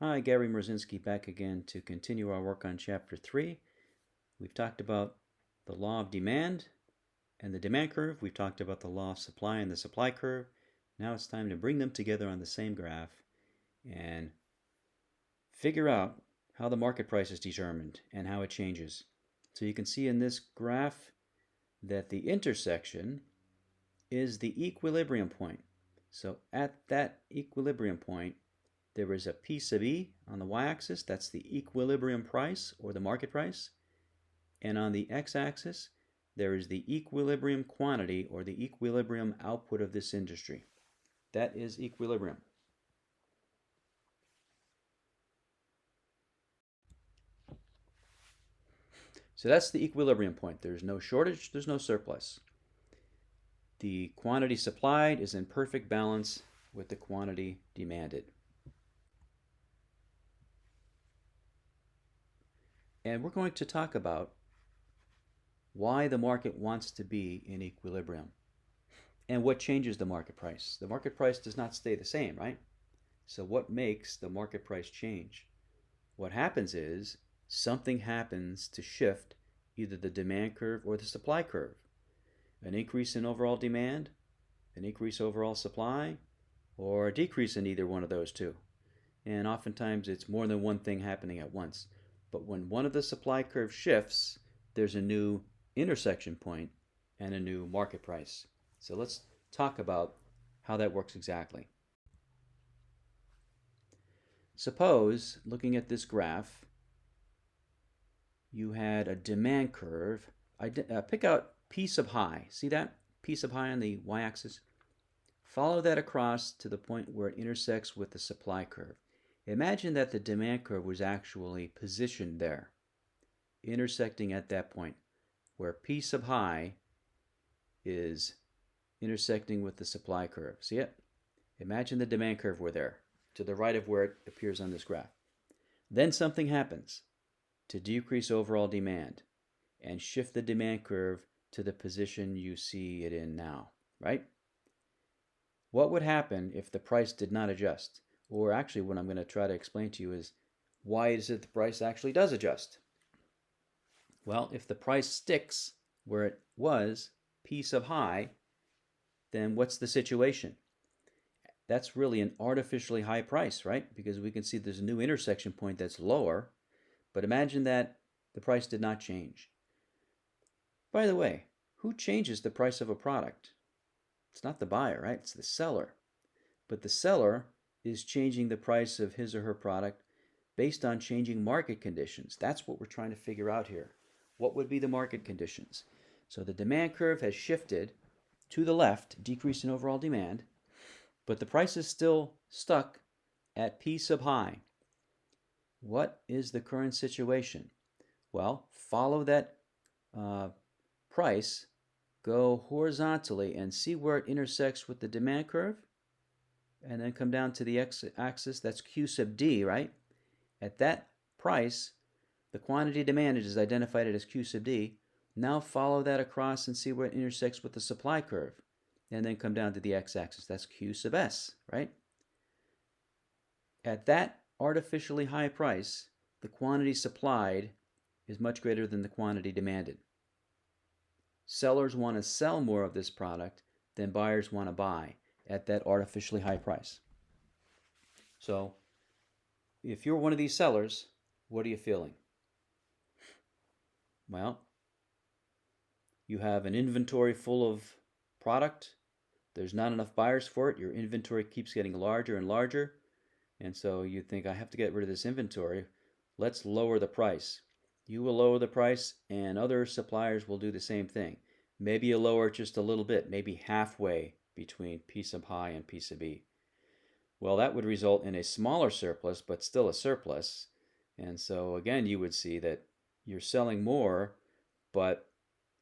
Hi, Gary Mrozinski back again to continue our work on Chapter 3. We've talked about the law of demand and the demand curve. We've talked about the law of supply and the supply curve. Now it's time to bring them together on the same graph and figure out how the market price is determined and how it changes. So you can see in this graph that the intersection is the equilibrium point. So at that equilibrium point, there is a P sub E on the y-axis, that's the equilibrium price or the market price. And on the x-axis, there is the equilibrium quantity or the equilibrium output of this industry. That is equilibrium. So that's the equilibrium point. There's no shortage, there's no surplus. The quantity supplied is in perfect balance with the quantity demanded. And we're going to talk about why the market wants to be in equilibrium and what changes the market price. The market price does not stay the same, right? So what makes the market price change? What happens is something happens to shift either the demand curve or the supply curve. An increase in overall demand, an increase overall supply, or a decrease in either one of those two. And oftentimes it's more than one thing happening at once. But when one of the supply curves shifts, there's a new intersection point and a new market price. So let's talk about how that works exactly. Suppose, looking at this graph, you had a demand curve. Pick out P sub high. See that? P sub high on the y-axis. Follow that across to the point where it intersects with the supply curve. Imagine that the demand curve was actually positioned there, intersecting at that point, where P sub high is intersecting with the supply curve. See it? Imagine the demand curve were there, to the right of where it appears on this graph. Then something happens to decrease overall demand and shift the demand curve to the position you see it in now, right? What would happen if the price did not adjust? Or actually, what I'm going to try to explain to you is why is it the price actually does adjust? Well, if the price sticks where it was, P sub high, then what's the situation? That's really an artificially high price, right? Because we can see there's a new intersection point that's lower, but imagine that the price did not change. By the way, who changes the price of a product? It's not the buyer, right? It's the seller. But the seller is changing the price of his or her product based on changing market conditions. That's what we're trying to figure out here. What would be the market conditions? So the demand curve has shifted to the left, decrease in overall demand, but the price is still stuck at P sub high. What is the current situation? Well, follow that price, go horizontally and see where it intersects with the demand curve, and then come down to the x-axis, that's Q sub D, right? At that price, the quantity demanded is identified as Q sub D. Now follow that across and see where it intersects with the supply curve, and then come down to the x-axis, that's Q sub S, right? At that artificially high price, the quantity supplied is much greater than the quantity demanded. Sellers want to sell more of this product than buyers want to buy at that artificially high price. So if you're one of these sellers, what are you feeling? Well, you have an inventory full of product. There's not enough buyers for it. Your inventory keeps getting larger and larger. And so you think, I have to get rid of this inventory. Let's lower the price. You will lower the price and other suppliers will do the same thing. Maybe you lower it just a little bit, maybe halfway between P sub high and P sub E. Well, that would result in a smaller surplus, but still a surplus. And so again, you would see that you're selling more, but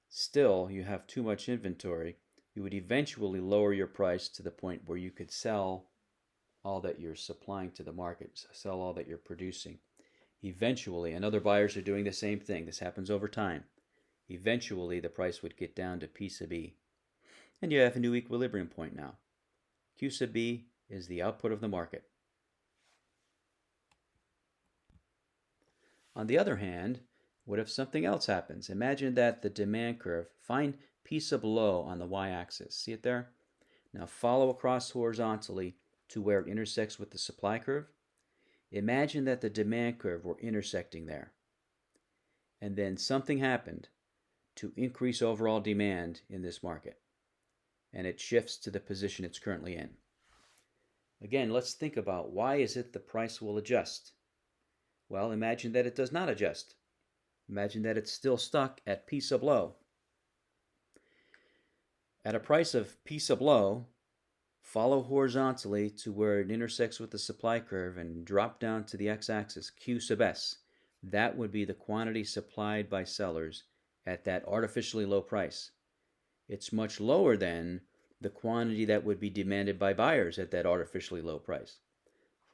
still you have too much inventory. You would eventually lower your price to the point where you could sell all that you're supplying to the market, sell all that you're producing. Eventually, and other buyers are doing the same thing. This happens over time. Eventually, the price would get down to P sub E. And you have a new equilibrium point now. Q sub B is the output of the market. On the other hand, what if something else happens? Imagine that the demand curve, find P sub low on the y-axis. See it there? Now follow across horizontally to where it intersects with the supply curve. Imagine that the demand curve were intersecting there. And then something happened to increase overall demand in this market. And it shifts to the position it's currently in. Again, let's think about why is it the price will adjust? Well, imagine that it does not adjust. Imagine that it's still stuck at P sub low. At a price of P sub low, follow horizontally to where it intersects with the supply curve and drop down to the x-axis, Q sub S. That would be the quantity supplied by sellers at that artificially low price. It's much lower than the quantity that would be demanded by buyers at that artificially low price.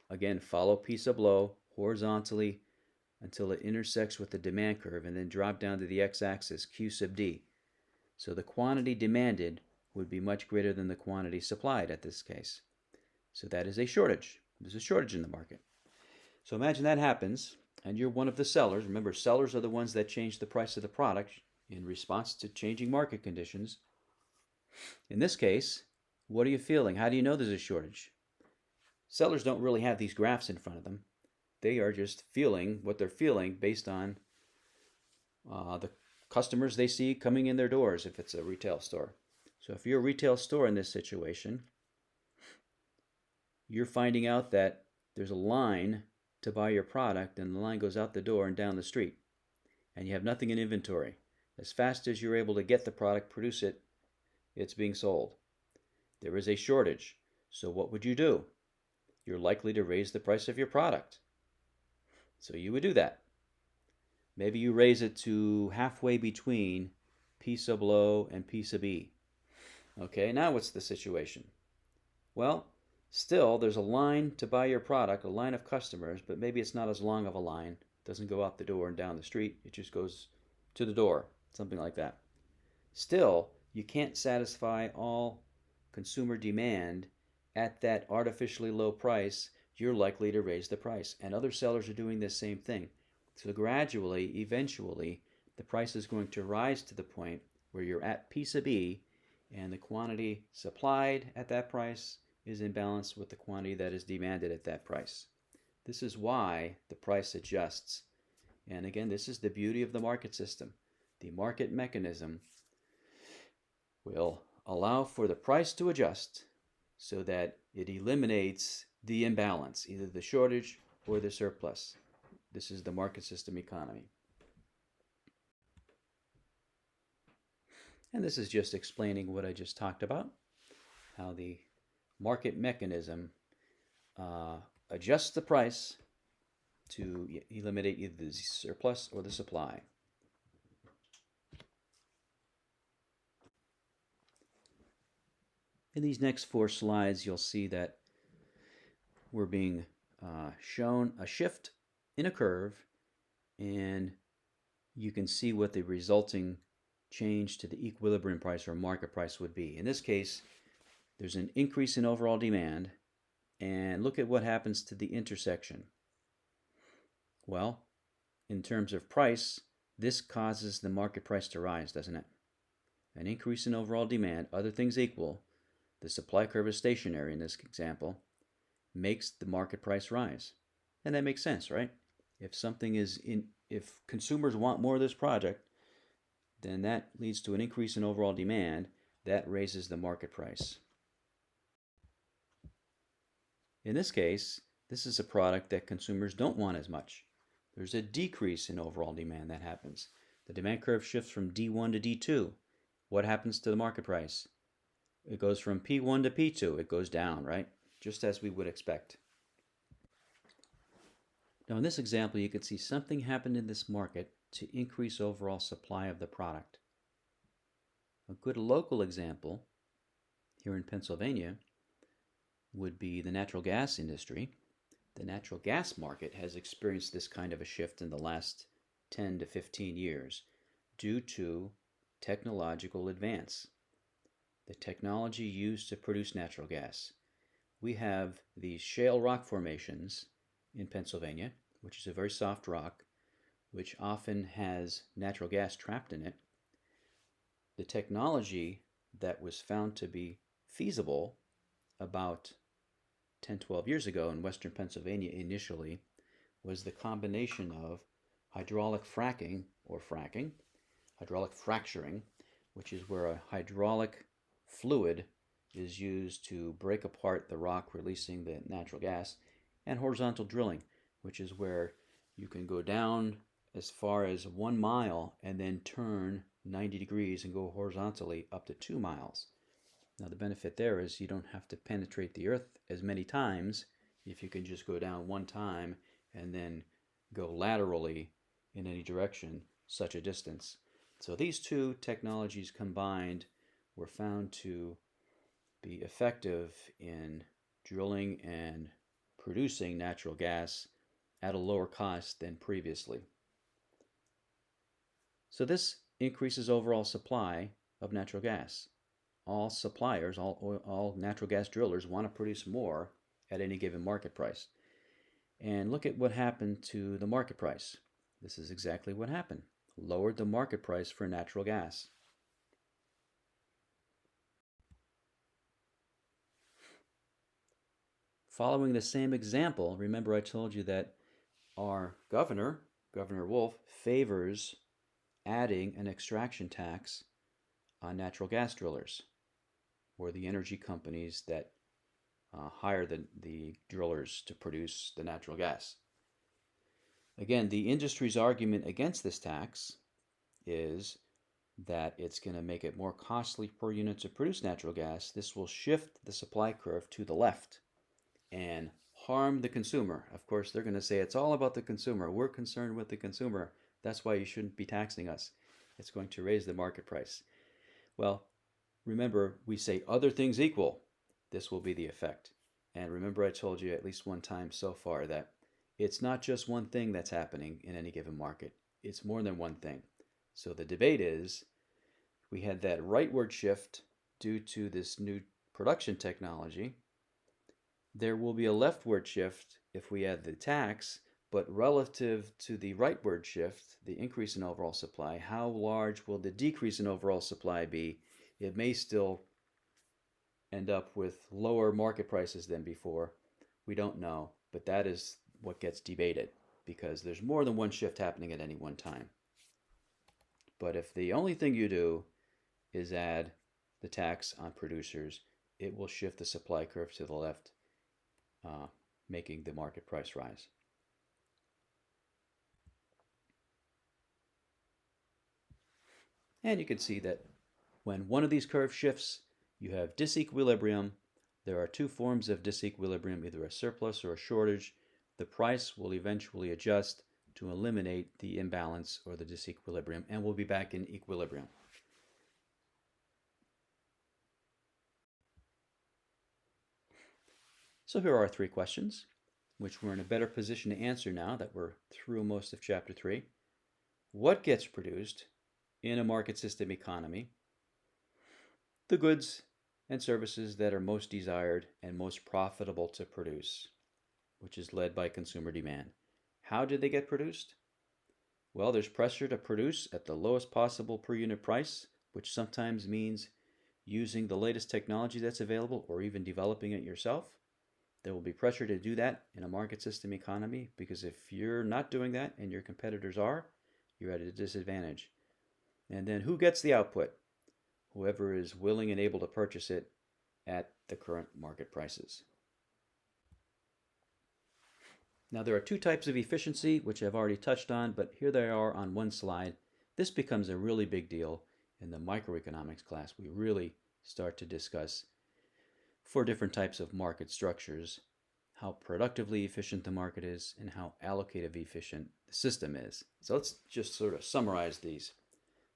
Again, follow P sub low horizontally until it intersects with the demand curve and then drop down to the x-axis, Q sub D. So the quantity demanded would be much greater than the quantity supplied at this case. So that is a shortage. There's a shortage in the market. So imagine that happens and you're one of the sellers. Remember, sellers are the ones that change the price of the product in response to changing market conditions. In this case, what are you feeling? How do you know there's a shortage? Sellers don't really have these graphs in front of them. They are just feeling what they're feeling based on the customers they see coming in their doors if it's a retail store. So if you're a retail store in this situation, you're finding out that there's a line to buy your product and the line goes out the door and down the street and you have nothing in inventory. As fast as you're able to get the product, produce it, it's being sold. There is a shortage. So what would you do? You're likely to raise the price of your product. So you would do that. Maybe you raise it to halfway between P sub low and P sub E. Okay, now what's the situation? Well, still there's a line to buy your product, a line of customers, but maybe it's not as long of a line. It doesn't go out the door and down the street. It just goes to the door, something like that. Still, you can't satisfy all consumer demand at that artificially low price. You're likely to raise the price. And other sellers are doing the same thing. So gradually, eventually, the price is going to rise to the point where you're at P sub E and the quantity supplied at that price is in balance with the quantity that is demanded at that price. This is why the price adjusts. And again, this is the beauty of the market system. The market mechanism will allow for the price to adjust so that it eliminates the imbalance, either the shortage or the surplus. This is the market system economy. And this is just explaining what I just talked about, how the market mechanism adjusts the price to eliminate either the surplus or the supply. In these next 4 slides, you'll see that we're being shown a shift in a curve, and you can see what the resulting change to the equilibrium price or market price would be. In this case, there's an increase in overall demand, and look at what happens to the intersection. Well, in terms of price, this causes the market price to rise, doesn't it? An increase in overall demand, other things equal, the supply curve is stationary in this example, makes the market price rise. And that makes sense, right? If consumers want more of this product, then that leads to an increase in overall demand. That raises the market price. In this case, this is a product that consumers don't want as much. There's a decrease in overall demand that happens. The demand curve shifts from D1 to D2. What happens to the market price? It goes from P1 to P2. It goes down, right? Just as we would expect. Now in this example, you can see something happened in this market to increase overall supply of the product. A good local example here in Pennsylvania would be the natural gas industry. The natural gas market has experienced this kind of a shift in the last 10 to 15 years due to technological advance. The technology used to produce natural gas. We have these shale rock formations in Pennsylvania, which is a very soft rock, which often has natural gas trapped in it. The technology that was found to be feasible about 10, 12 years ago in western Pennsylvania initially was the combination of hydraulic fracking or fracking, hydraulic fracturing, which is where a hydraulic fluid is used to break apart the rock, releasing the natural gas, and horizontal drilling, which is where you can go down as far as 1 mile and then turn 90 degrees and go horizontally up to 2 miles. Now, the benefit there is you don't have to penetrate the earth as many times if you can just go down one time and then go laterally in any direction such a distance. So these two technologies combined were found to be effective in drilling and producing natural gas at a lower cost than previously. So this increases overall supply of natural gas. All suppliers, all natural gas drillers want to produce more at any given market price. And look at what happened to the market price. This is exactly what happened. Lowered the market price for natural gas. Following the same example, remember I told you that our Governor Wolf, favors adding an extraction tax on natural gas drillers, or the energy companies that hire the drillers to produce the natural gas. Again, the industry's argument against this tax is that it's going to make it more costly per unit to produce natural gas. This will shift the supply curve to the left and harm the consumer. Of course, they're going to say it's all about the consumer. We're concerned with the consumer. That's why you shouldn't be taxing us. It's going to raise the market price. Well, remember, we say other things equal. This will be the effect. And remember, I told you at least one time so far that it's not just one thing that's happening in any given market. It's more than one thing. So the debate is, we had that rightward shift due to this new production technology. There will be a leftward shift if we add the tax, but relative to the rightward shift, the increase in overall supply, how large will the decrease in overall supply be? It may still end up with lower market prices than before. We don't know, but that is what gets debated because there's more than one shift happening at any one time. But if the only thing you do is add the tax on producers, it will shift the supply curve to the left, making the market price rise. And you can see that when one of these curves shifts, you have disequilibrium. There are two forms of disequilibrium, either a surplus or a shortage. The price will eventually adjust to eliminate the imbalance or the disequilibrium, and we'll be back in equilibrium. So here are 3 questions, which we're in a better position to answer now that we're through most of Chapter 3. What gets produced in a market system economy? The goods and services that are most desired and most profitable to produce, which is led by consumer demand. How do they get produced? Well, there's pressure to produce at the lowest possible per unit price, which sometimes means using the latest technology that's available or even developing it yourself. There will be pressure to do that in a market system economy because if you're not doing that and your competitors are, you're at a disadvantage. And then who gets the output? Whoever is willing and able to purchase it at the current market prices. Now there are 2 types of efficiency, which I've already touched on, but here they are on one slide. This becomes a really big deal in the microeconomics class. We really start to discuss 4 different types of market structures, how productively efficient the market is, and how allocative efficient the system is. So let's just sort of summarize these.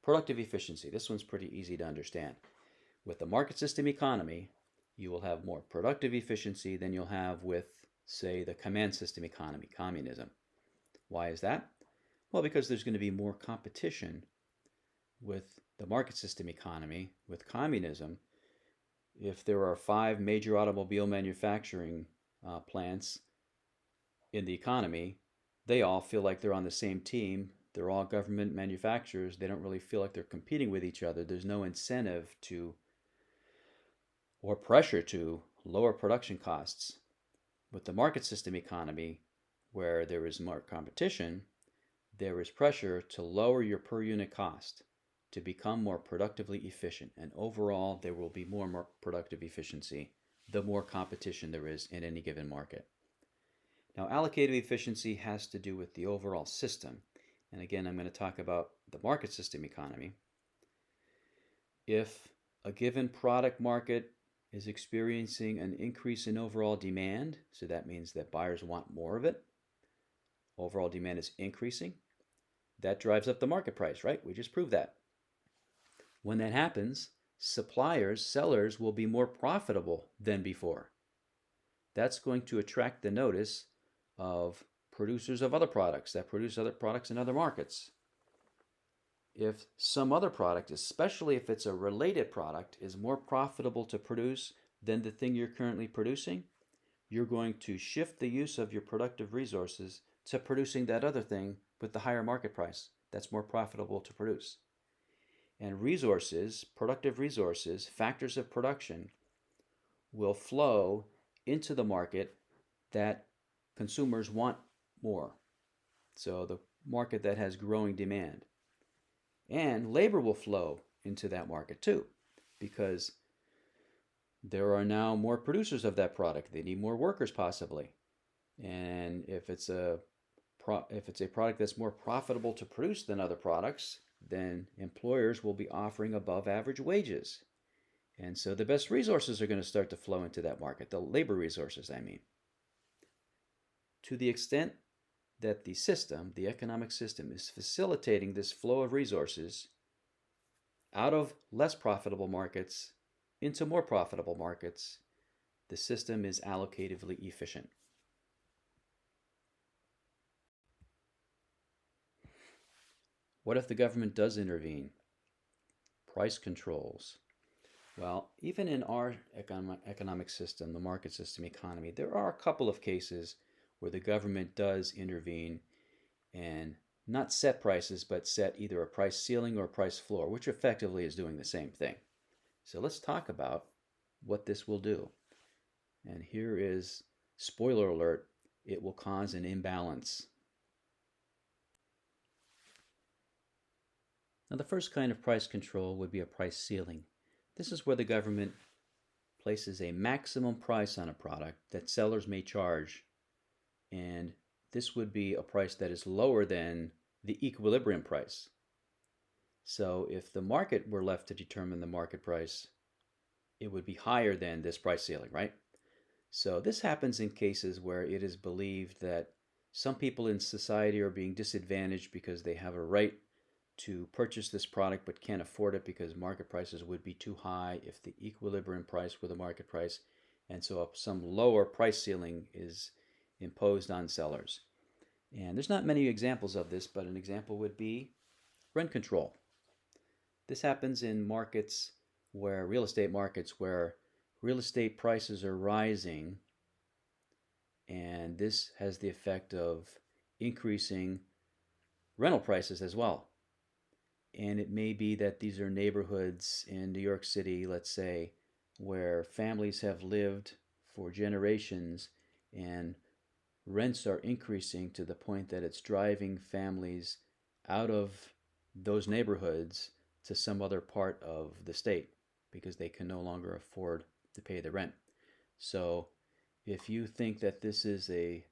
Productive efficiency. This one's pretty easy to understand. With the market system economy, you will have more productive efficiency than you'll have with, say, the command system economy, communism. Why is that? Well, because there's going to be more competition with the market system economy. With communism, if there are 5 major automobile manufacturing plants in the economy, they all feel like they're on the same team. they're all government manufacturers. They don't really feel like they're competing with each other. There's no incentive to or pressure to lower production costs. With the market system economy, where there is more competition, there is pressure to lower your per unit cost to become more productively efficient. And overall, there will be more productive efficiency the more competition there is in any given market. Now, allocative efficiency has to do with the overall system. And again, I'm going to talk about the market system economy. If a given product market is experiencing an increase in overall demand, so that means that buyers want more of it, overall demand is increasing, that drives up the market price, right? We just proved that. When that happens, suppliers, sellers will be more profitable than before. That's going to attract the notice of producers of other products that produce other products in other markets. If some other product, especially if it's a related product, is more profitable to produce than the thing you're currently producing, you're going to shift the use of your productive resources to producing that other thing with the higher market price that's more profitable to produce. And resources, productive resources, factors of production, will flow into the market that consumers want more. So the market that has growing demand. And labor will flow into that market too, because there are now more producers of that product. They need more workers possibly. And if it's a product that's more profitable to produce than other products, then employers will be offering above average wages. And so the best resources are going to start to flow into that market, the labor resources, I mean. To the extent that the system, the economic system, is facilitating this flow of resources out of less profitable markets into more profitable markets, the system is allocatively efficient. What if the government does intervene? Price controls. Well, even in our economic system, the market system economy, there are a couple of cases where the government does intervene and not set prices, but set either a price ceiling or a price floor, which effectively is doing the same thing. So let's talk about what this will do. And here is, spoiler alert, it will cause an imbalance. Now, the first kind of price control would be a price ceiling. This is where the government places a maximum price on a product that sellers may charge, and this would be a price that is lower than the equilibrium price. So if the market were left to determine the market price, it would be higher than this price ceiling, right? So this happens in cases where it is believed that some people in society are being disadvantaged because they have a right to purchase this product but can't afford it because market prices would be too high if the equilibrium price were the market price, and so some lower price ceiling is imposed on sellers. And there's not many examples of this, but an example would be rent control. This happens in markets where real estate prices are rising, and this has the effect of increasing rental prices as well. And it may be that these are neighborhoods in New York City, let's say, where families have lived for generations and rents are increasing to the point that it's driving families out of those neighborhoods to some other part of the state because they can no longer afford to pay the rent. So if you think that this is a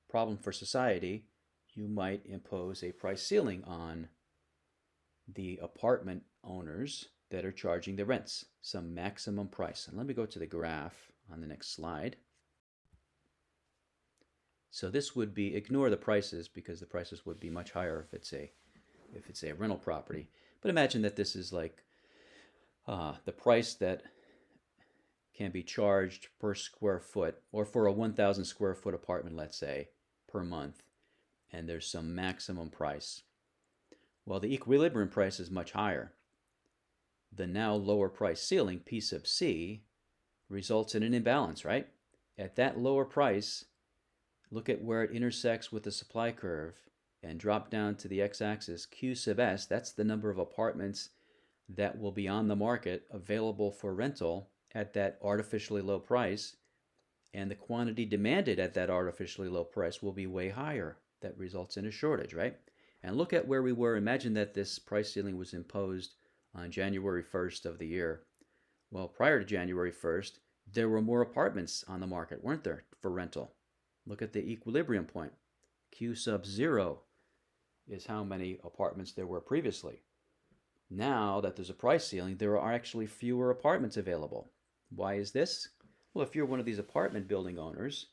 problem for society, you might impose a price ceiling on the apartment owners that are charging the rents, some maximum price. And let me go to the graph on the next slide. So this would be, ignore the prices because the prices would be much higher if it's a rental property. But imagine that this is like the price that can be charged per square foot, or for a 1,000 square foot apartment, let's say, per month, and there's some maximum price. Well, the equilibrium price is much higher. The now lower price ceiling, P sub C, results in an imbalance, right? At that lower price, look at where it intersects with the supply curve, and drop down to the x-axis, Q sub S, that's the number of apartments that will be on the market available for rental at that artificially low price, and the quantity demanded at that artificially low price will be way higher. That results in a shortage, right? And look at where we were. Imagine that this price ceiling was imposed on January 1st of the year. Well, prior to January 1st, there were more apartments on the market, weren't there, for rental? Look at the equilibrium point. Q sub 0 is how many apartments there were previously. Now that there's a price ceiling, there are actually fewer apartments available. Why is this? Well, if you're one of these apartment building owners,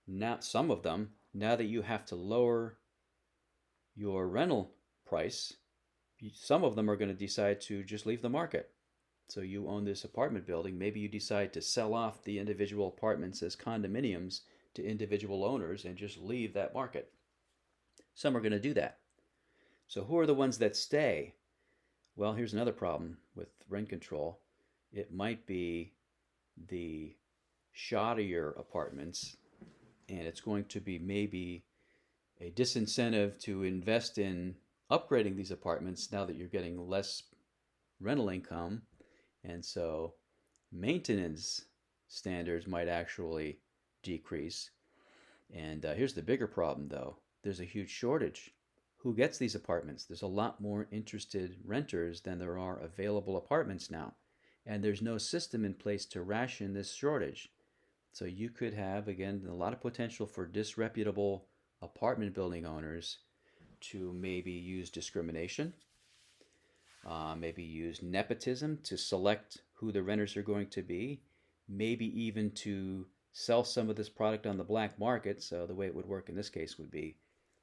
now some of them, now that you have to lower your rental price, some of them are going to decide to just leave the market. So you own this apartment building, maybe you decide to sell off the individual apartments as condominiums to individual owners and just leave that market. Some are going to do that. So who are the ones that stay? Well, here's another problem with rent control. It might be the shoddier apartments, and it's going to be maybe a disincentive to invest in upgrading these apartments now that you're getting less rental income, and so maintenance standards might actually decrease. And here's the bigger problem, though. There's a huge shortage. Who gets these apartments? There's a lot more interested renters than there are available apartments now. And there's no system in place to ration this shortage. So you could have, again, a lot of potential for disreputable apartment building owners to maybe use discrimination, maybe use nepotism to select who the renters are going to be, maybe even to sell some of this product on the black market. So the way it would work in this case would be,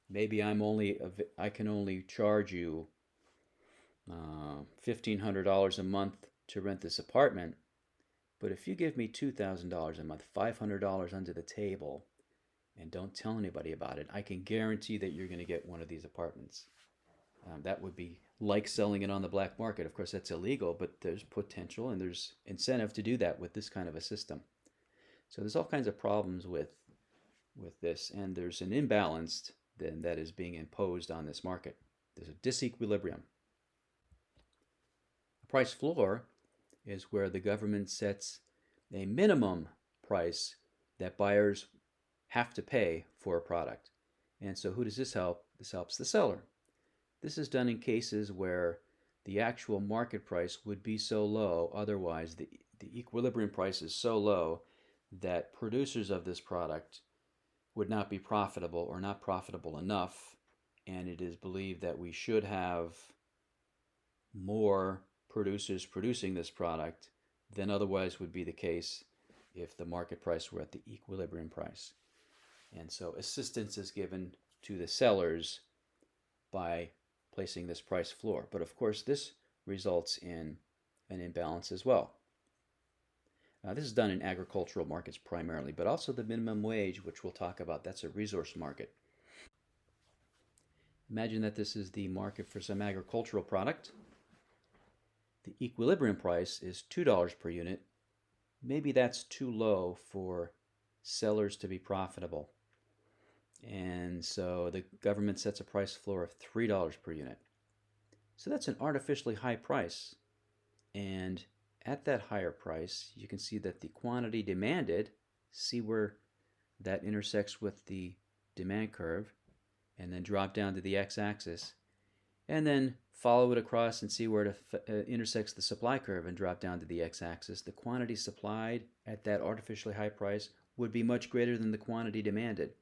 maybe I can only charge you $1,500 a month to rent this apartment, but if you give me $2,000 a month, $500 under the table, and don't tell anybody about it, I can guarantee that you're going to get one of these apartments. That would be like selling it on the black market. Of course, that's illegal, but there's potential and there's incentive to do that with this kind of a system. So there's all kinds of problems with this, and there's an imbalance then that is being imposed on this market. There's a disequilibrium. A price floor is where the government sets a minimum price that buyers have to pay for a product. And so who does this help? This helps the seller. This is done in cases where the actual market price would be so low, otherwise the equilibrium price is so low that producers of this product would not be profitable or not profitable enough, and it is believed that we should have more producers producing this product than otherwise would be the case if the market price were at the equilibrium price. And so assistance is given to the sellers by placing this price floor. But of course, this results in an imbalance as well. This is done in agricultural markets primarily, but also the minimum wage, which we'll talk about. That's a resource market. Imagine that this is the market for some agricultural product. The equilibrium price is $2 per unit. Maybe that's too low for sellers to be profitable. And so the government sets a price floor of $3 per unit. So that's an artificially high price. And at that higher price, you can see that the quantity demanded, see where that intersects with the demand curve, and then drop down to the x-axis, and then follow it across and see where it intersects the supply curve and drop down to the x-axis. The quantity supplied at that artificially high price would be much greater than the quantity demanded.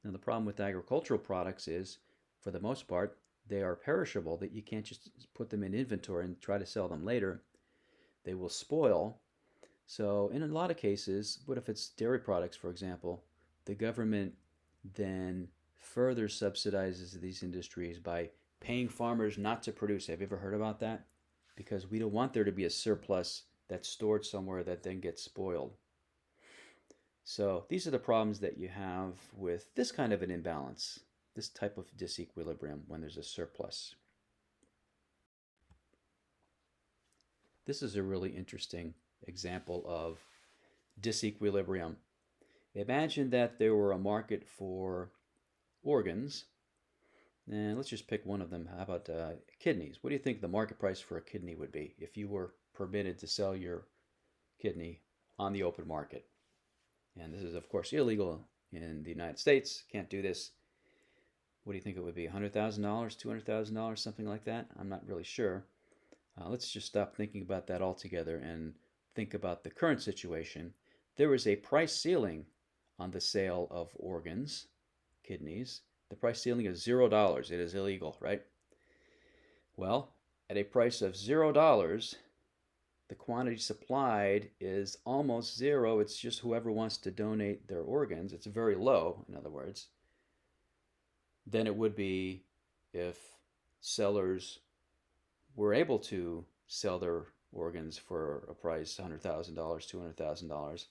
Now the problem with agricultural products is, for the most part, they are perishable, that you can't just put them in inventory and try to sell them later. They will spoil. So in a lot of cases, what if it's dairy products, for example, the government then further subsidizes these industries by paying farmers not to produce. Have you ever heard about that? Because we don't want there to be a surplus that's stored somewhere that then gets spoiled. So these are the problems that you have with this kind of an imbalance, this type of disequilibrium when there's a surplus. This is a really interesting example of disequilibrium. Imagine that there were a market for organs, And let's just pick one of them. How about kidneys? What do you think the market price for a kidney would be if you were permitted to sell your kidney on the open market? And this is, of course, illegal in the United States. Can't do this. What do you think it would be? $100,000, $200,000, something like that? I'm not really sure. Let's just stop thinking about that altogether and think about the current situation. There is a price ceiling on the sale of organs, kidneys. The price ceiling is $0. It is illegal, right? Well, at a price of $0, the quantity supplied is almost zero. It's just whoever wants to donate their organs. It's very low, in other words, than it would be if sellers were able to sell their organs for a price $100,000, $200,000.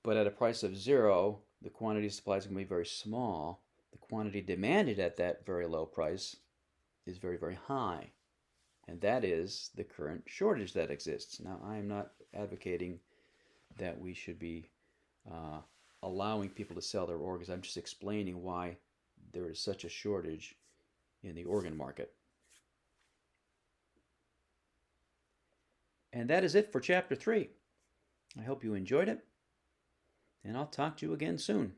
But at a price of zero, the quantity supplied is going to be very small. The quantity demanded at that very low price is very, very high. And that is the current shortage that exists. Now, I am not advocating that we should be allowing people to sell their organs. I'm just explaining why there is such a shortage in the organ market. And that is it for Chapter 3. I hope you enjoyed it, and I'll talk to you again soon.